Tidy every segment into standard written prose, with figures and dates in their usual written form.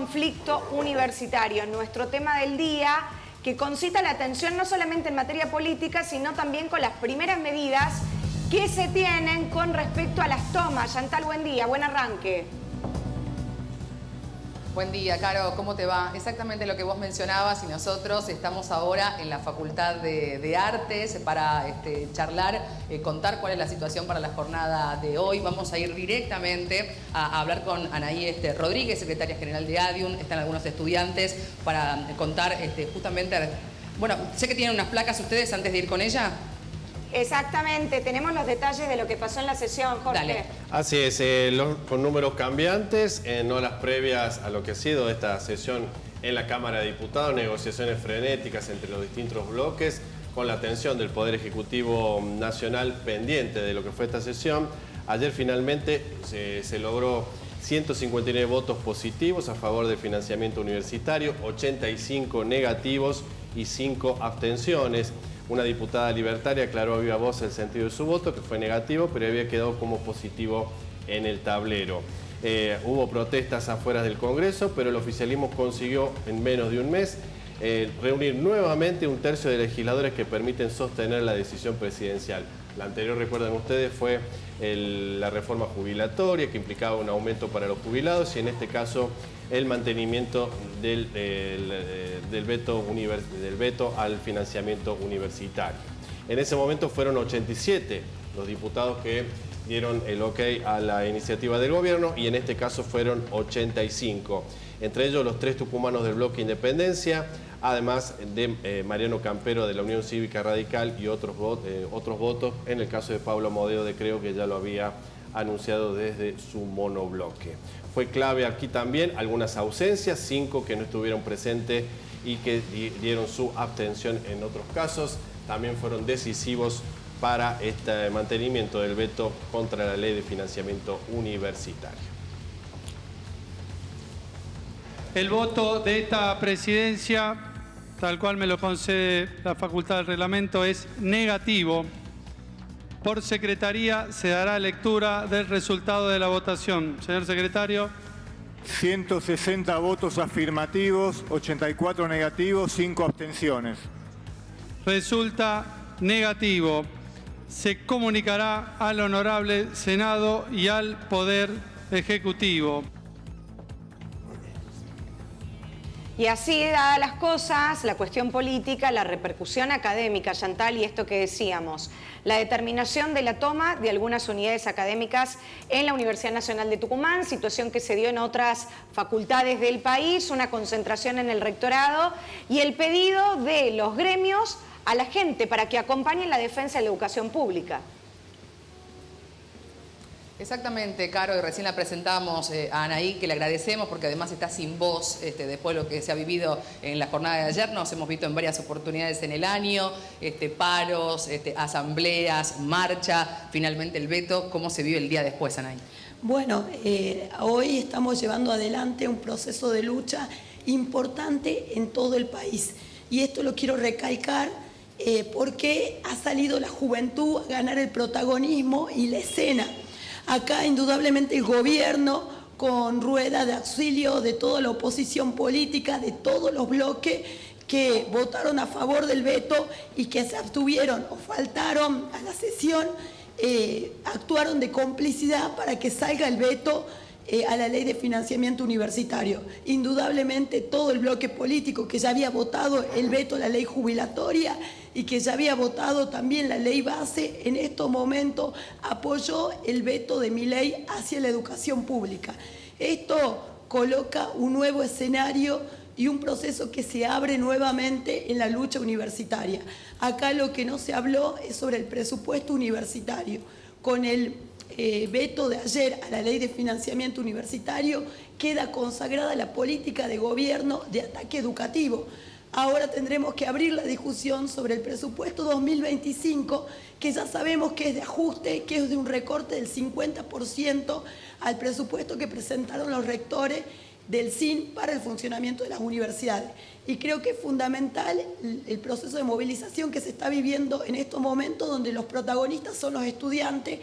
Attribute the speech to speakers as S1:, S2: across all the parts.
S1: conflicto universitario, nuestro tema del día, que concita la atención no solamente en materia política, sino también con las primeras medidas que se tienen con respecto a las tomas. Chantal, buen día, buen arranque.
S2: Buen día, Caro, ¿cómo te va? Exactamente lo que vos mencionabas, y nosotros estamos ahora en la Facultad de Artes para charlar, contar cuál es la situación para la jornada de hoy. Vamos a ir directamente a hablar con Anaí Rodríguez, secretaria general de ADIUN. Están algunos estudiantes para contar justamente... Bueno, sé que tienen unas placas ustedes antes de ir con ella.
S1: Exactamente, tenemos los detalles de lo que pasó en la sesión, Jorge.
S2: Dale.
S3: Así es, con números cambiantes, en horas previas a lo que ha sido esta sesión en la Cámara de Diputados, negociaciones frenéticas entre los distintos bloques, con la atención del Poder Ejecutivo Nacional pendiente de lo que fue esta sesión. Ayer finalmente se logró 159 votos positivos a favor del financiamiento universitario, 85 negativos y 5 abstenciones. Una diputada libertaria aclaró a viva voz el sentido de su voto, que fue negativo, pero había quedado como positivo en el tablero. Hubo protestas afuera del Congreso, pero el oficialismo consiguió en menos de un mes reunir nuevamente un tercio de legisladores que permiten sostener la decisión presidencial. La anterior, recuerdan ustedes, fue la reforma jubilatoria, que implicaba un aumento para los jubilados, y en este caso el mantenimiento del veto al financiamiento universitario. En ese momento fueron 87 los diputados que dieron el ok a la iniciativa del gobierno, y en este caso fueron 85. Entre ellos los 3 tucumanos del bloque Independencia, además de Mariano Campero de la Unión Cívica Radical y otros votos, en el caso de Pablo Modeo de Creo, que ya lo había anunciado desde su monobloque. Fue clave aquí también algunas ausencias, 5 que no estuvieron presentes y que dieron su abstención en otros casos. También fueron decisivos para este mantenimiento del veto contra la ley de financiamiento universitario.
S4: El voto de esta presidencia, tal cual me lo concede la Facultad del Reglamento, es negativo. Por secretaría se dará lectura del resultado de la votación. Señor secretario.
S5: 160 votos afirmativos, 84 negativos, 5 abstenciones.
S4: Resulta negativo. Se comunicará al Honorable Senado y al Poder Ejecutivo.
S1: Y así, dadas las cosas, la cuestión política, la repercusión académica, Chantal, y esto que decíamos, la determinación de la toma de algunas unidades académicas en la Universidad Nacional de Tucumán, situación que se dio en otras facultades del país, una concentración en el rectorado y el pedido de los gremios a la gente para que acompañen la defensa de la educación pública.
S2: Exactamente, Caro, y recién la presentamos a Anaí, que le agradecemos porque además está sin voz después de lo que se ha vivido en la jornada de ayer. Nos hemos visto en varias oportunidades en el año, paros, asambleas, marcha, finalmente el veto. ¿Cómo se vive el día después, Anaí?
S6: Bueno, hoy estamos llevando adelante un proceso de lucha importante en todo el país. Y esto lo quiero recalcar porque ha salido la juventud a ganar el protagonismo y la escena. Acá indudablemente el gobierno, con rueda de auxilio de toda la oposición política, de todos los bloques que votaron a favor del veto y que se abstuvieron o faltaron a la sesión, actuaron de complicidad para que salga el veto a la ley de financiamiento universitario. Indudablemente todo el bloque político que ya había votado el veto a la ley jubilatoria y que ya había votado también la ley base, en estos momentos apoyó el veto de Milei hacia la educación pública. Esto coloca un nuevo escenario y un proceso que se abre nuevamente en la lucha universitaria. Acá lo que no se habló es sobre el presupuesto universitario. Con el veto de ayer a la ley de financiamiento universitario queda consagrada la política de gobierno de ataque educativo. Ahora tendremos que abrir la discusión sobre el presupuesto 2025, que ya sabemos que es de ajuste, que es de un recorte del 50% al presupuesto que presentaron los rectores del CIN para el funcionamiento de las universidades. Y creo que es fundamental el proceso de movilización que se está viviendo en estos momentos, donde los protagonistas son los estudiantes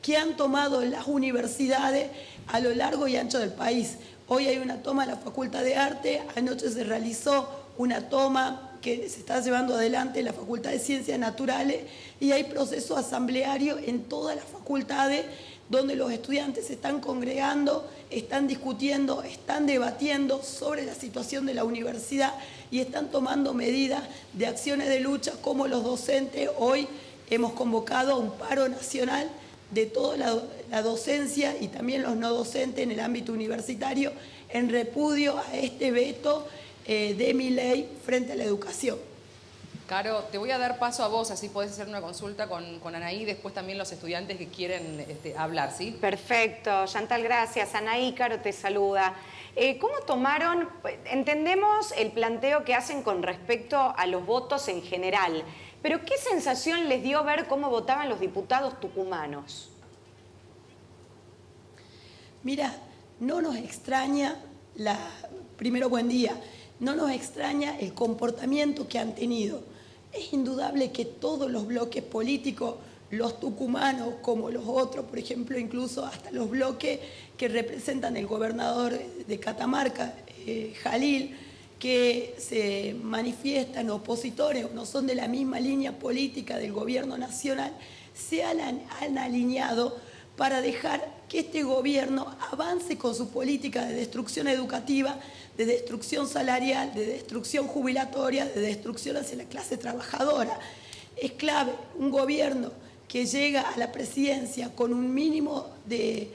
S6: que han tomado las universidades a lo largo y ancho del país. Hoy hay una toma en la Facultad de Arte, anoche se realizó una toma que se está llevando adelante en la Facultad de Ciencias Naturales y hay proceso asambleario en todas las facultades donde los estudiantes se están congregando, están discutiendo, están debatiendo sobre la situación de la universidad y están tomando medidas de acciones de lucha, como los docentes hoy hemos convocado a un paro nacional de toda la docencia y también los no docentes en el ámbito universitario en repudio a este veto de Milei frente a la educación.
S2: Caro, te voy a dar paso a vos, así podés hacer una consulta con Anaí, después también los estudiantes que quieren hablar, ¿sí?
S1: Perfecto, Chantal, gracias. Anaí, Caro te saluda. ¿Cómo tomaron, entendemos el planteo que hacen con respecto a los votos en general, pero qué sensación les dio ver cómo votaban los diputados tucumanos?
S6: Mira, no nos extraña primero, buen día, no nos extraña el comportamiento que han tenido. Es indudable que todos los bloques políticos, los tucumanos como los otros, por ejemplo, incluso hasta los bloques que representan el gobernador de Catamarca, Jalil, que se manifiestan opositores o no son de la misma línea política del gobierno nacional, se han alineado para dejar que este gobierno avance con su política de destrucción educativa, de destrucción salarial, de destrucción jubilatoria, de destrucción hacia la clase trabajadora. Es clave un gobierno que llega a la presidencia con un mínimo de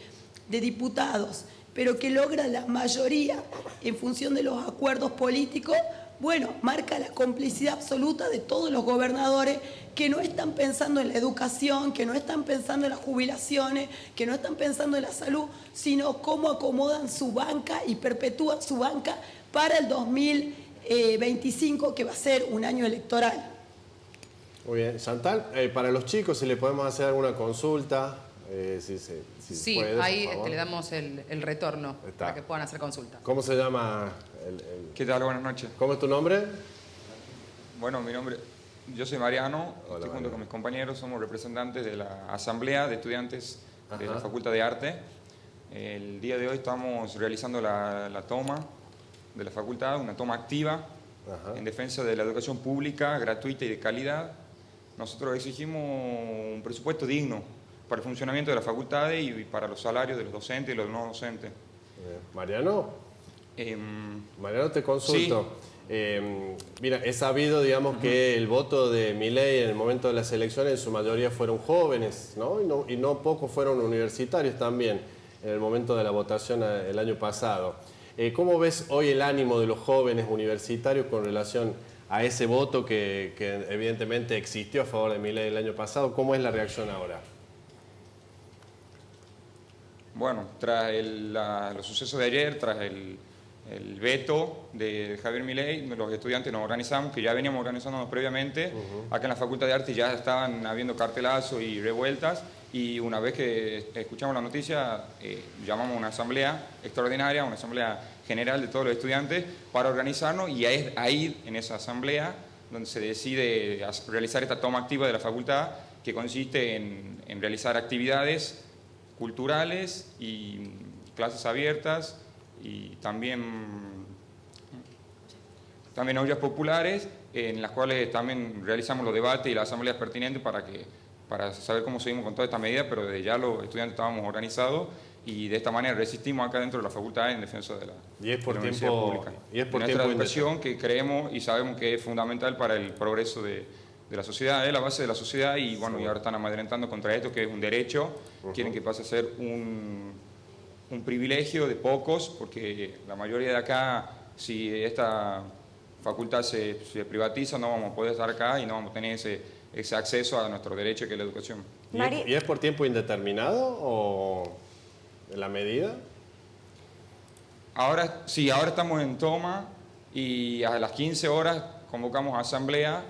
S6: diputados, pero que logra la mayoría en función de los acuerdos políticos, bueno, marca la complicidad absoluta de todos los gobernadores que no están pensando en la educación, que no están pensando en las jubilaciones, que no están pensando en la salud, sino cómo acomodan su banca y perpetúan su banca para el 2025, que va a ser un año electoral.
S3: Muy bien. Chantal, para los chicos, si le podemos hacer alguna consulta,
S2: sí,
S3: puede,
S2: ahí le damos el retorno para que puedan hacer consulta.
S3: ¿Cómo se llama?
S7: ¿Qué tal? Buenas noches.
S3: ¿Cómo es tu nombre?
S7: Bueno, yo soy Mariano,
S3: Hola,
S7: estoy junto
S3: Mariano.
S7: con mis compañeros, somos representantes de la Asamblea de Estudiantes de la Facultad de Arte. El día de hoy estamos realizando la toma de la facultad, una toma activa en defensa de la educación pública, gratuita y de calidad. Nosotros exigimos un presupuesto digno para el funcionamiento de las facultades y para los salarios de los docentes y los no docentes.
S3: Mariano, Mariano, te consulto. Sí. Mira, he sabido, digamos, que el voto de Milei en el momento de las elecciones en su mayoría fueron jóvenes, ¿no? Y no pocos fueron universitarios también en el momento de la votación el año pasado. ¿Cómo ves hoy el ánimo de los jóvenes universitarios con relación a ese voto que evidentemente existió a favor de Milei el año pasado? ¿Cómo es la reacción ahora?
S7: Bueno, tras los sucesos de ayer, tras el veto de Javier Milei, los estudiantes nos organizamos, que ya veníamos organizándonos previamente. Acá en la Facultad de Arte ya estaban habiendo cartelazos y revueltas, y una vez que escuchamos la noticia, llamamos a una asamblea extraordinaria, una asamblea general de todos los estudiantes, para organizarnos, y es ahí, en esa asamblea, donde se decide realizar esta toma activa de la facultad, que consiste en realizar actividades culturales y clases abiertas, y también ollas populares, en las cuales también realizamos los debates y las asambleas pertinentes para saber cómo seguimos con toda esta medida, pero desde ya los estudiantes estábamos organizados y de esta manera resistimos acá dentro de la facultad en defensa de la universidad pública.
S3: Y es por
S7: nuestra
S3: tiempo
S7: educación, que creemos y sabemos que es fundamental para el progreso de la sociedad, es la base de la sociedad, y bueno, y ahora están amedrentando contra esto, que es un derecho. Quieren que pase a ser un privilegio de pocos, porque la mayoría de acá, si esta facultad se privatiza, no vamos a poder estar acá y no vamos a tener ese acceso a nuestro derecho, que es la educación.
S3: ¿Y es por tiempo indeterminado o la medida?
S7: Ahora sí, ahora estamos en toma, y a las 15 horas convocamos a asamblea,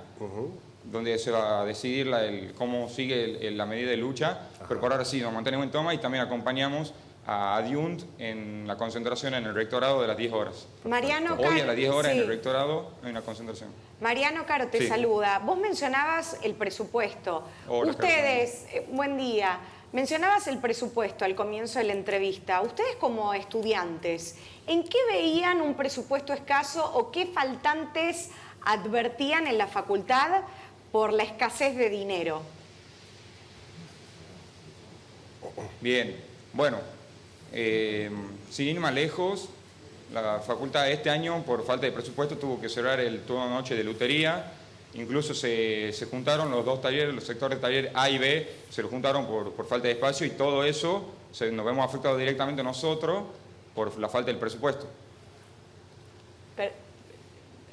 S7: donde se va a decidir cómo sigue la medida de lucha. Pero por ahora sí, nos mantenemos en toma y también acompañamos a Adiunt en la concentración en el rectorado de las 10 horas.
S1: Mariano,
S7: hoy a las 10 horas en el rectorado hay una concentración.
S1: Mariano, Caro te saluda. Vos mencionabas el presupuesto.
S7: Hola,
S1: ustedes, buen día, Mencionabas el presupuesto al comienzo de la entrevista. Ustedes como estudiantes, ¿en qué veían un presupuesto escaso o qué faltantes advertían en la facultad por la escasez de dinero?
S7: Bien, bueno, sin ir más lejos, la facultad este año, por falta de presupuesto, tuvo que cerrar el turno de noche de lutería. Incluso se juntaron los dos talleres, los sectores de taller A y B, se lo juntaron por falta de espacio, y todo eso nos vemos afectados directamente nosotros por la falta del presupuesto.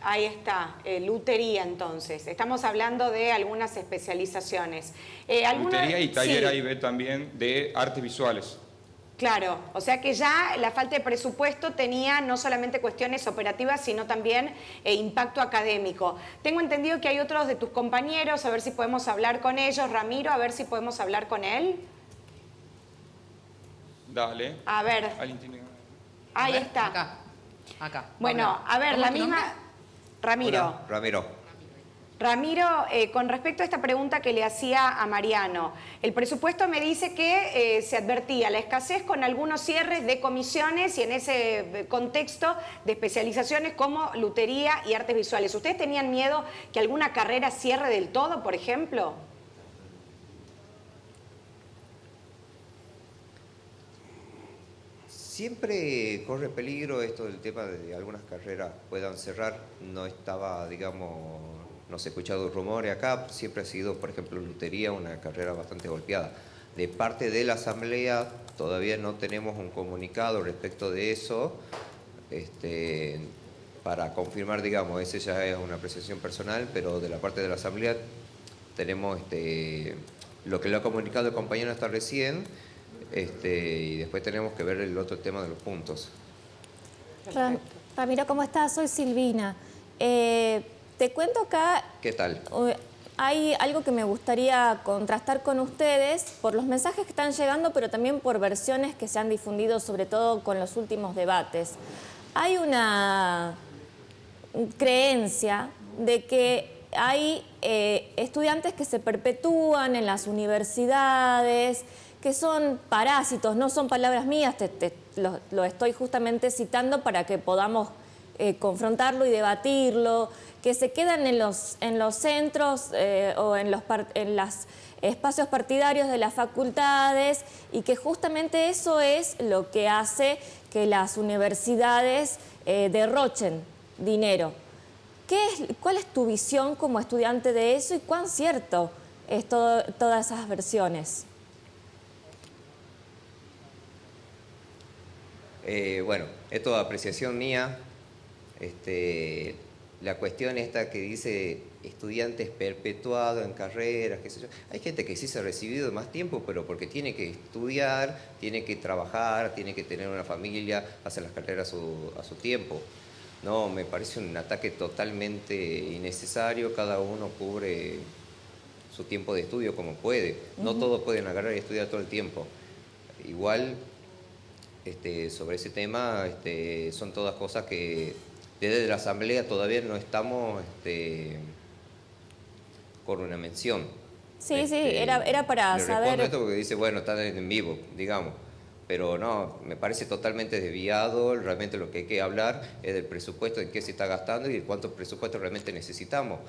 S1: Ahí está, lutería entonces. Estamos hablando de algunas especializaciones.
S7: Lutería y taller
S1: sí.
S7: A y B también de artes visuales.
S1: Claro, o sea que ya la falta de presupuesto tenía no solamente cuestiones operativas, sino también impacto académico. Tengo entendido que hay otros de tus compañeros, a ver si podemos hablar con ellos. Ramiro, a ver si podemos hablar con él.
S7: Dale.
S1: A ver. Ahí está.
S2: Acá.
S1: Bueno, a ver, la misma... Ramiro.
S8: Hola, Ramiro.
S1: Ramiro, con respecto a esta pregunta que le hacía a Mariano, el presupuesto me dice que se advertía la escasez con algunos cierres de comisiones y en ese contexto de especializaciones como lutería y artes visuales. ¿Ustedes tenían miedo que alguna carrera cierre del todo, por ejemplo?
S8: Siempre corre peligro esto del tema de que algunas carreras puedan cerrar. No estaba, digamos, no se ha escuchado rumores acá. Siempre ha sido, por ejemplo, lutería, una carrera bastante golpeada. De parte de la Asamblea todavía no tenemos un comunicado respecto de eso. Para confirmar, digamos, ese ya es una apreciación personal, pero de la parte de la Asamblea tenemos lo que le ha comunicado el compañero hasta recién. Y después tenemos que ver el otro tema de los puntos.
S9: Ramiro, ¿cómo estás? Soy Silvina. Te cuento acá...
S8: ¿Qué tal?
S9: Hay algo que me gustaría contrastar con ustedes por los mensajes que están llegando, pero también por versiones que se han difundido, sobre todo con los últimos debates. Hay una creencia de que hay estudiantes que se perpetúan en las universidades, que son parásitos, no son palabras mías, lo estoy justamente citando para que podamos confrontarlo y debatirlo, que se quedan en los centros o en los espacios partidarios de las facultades, y que justamente eso es lo que hace que las universidades derrochen dinero. ¿Cuál es tu visión como estudiante de eso y cuán cierto es todas esas versiones?
S8: Bueno, es toda apreciación mía. La cuestión esta que dice estudiantes perpetuados en carreras, qué sé yo. Hay gente que sí se ha recibido más tiempo, pero porque tiene que estudiar, tiene que trabajar, tiene que tener una familia, hacer las carreras a su tiempo. No, me parece un ataque totalmente innecesario. Cada uno cubre su tiempo de estudio como puede. No todos pueden agarrar y estudiar todo el tiempo. Igual... sobre ese tema son todas cosas que desde la Asamblea todavía no estamos con una mención.
S9: Sí, era para
S8: le
S9: saber...
S8: respondo esto porque dice, bueno, están en vivo, digamos. Pero no, me parece totalmente desviado. Realmente lo que hay que hablar es del presupuesto, de qué se está gastando y de cuánto presupuesto realmente necesitamos.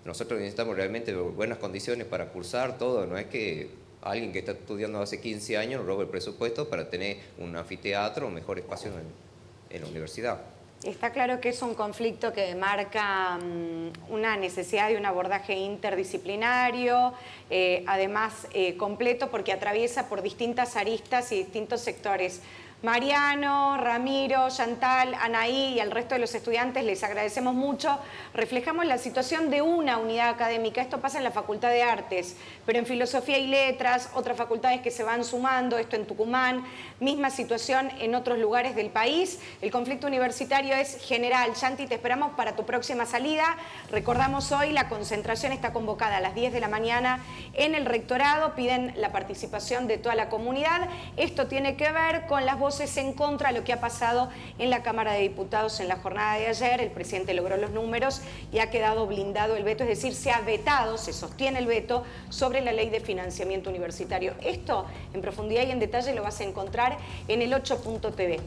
S8: Nosotros necesitamos realmente buenas condiciones para cursar todo, no es que... Alguien que está estudiando hace 15 años roba el presupuesto para tener un anfiteatro o mejor espacio en la universidad.
S1: Está claro que es un conflicto que marca una necesidad de un abordaje interdisciplinario, además completo, porque atraviesa por distintas aristas y distintos sectores. Mariano, Ramiro, Chantal, Anaí y al resto de los estudiantes les agradecemos mucho. Reflejamos la situación de una unidad académica. Esto pasa en la Facultad de Artes, pero en Filosofía y Letras, otras facultades que se van sumando, esto en Tucumán, misma situación en otros lugares del país. El conflicto universitario es general. Yanti, te esperamos para tu próxima salida. Recordamos hoy la concentración está convocada a las 10 de la mañana en el rectorado. Piden la participación de toda la comunidad. Esto tiene que ver con las voces voces en contra de lo que ha pasado en la Cámara de Diputados en la jornada de ayer. El presidente logró los números y ha quedado blindado el veto, es decir, se ha vetado, se sostiene el veto sobre la ley de financiamiento universitario. Esto en profundidad y en detalle lo vas a encontrar en el 8.tv.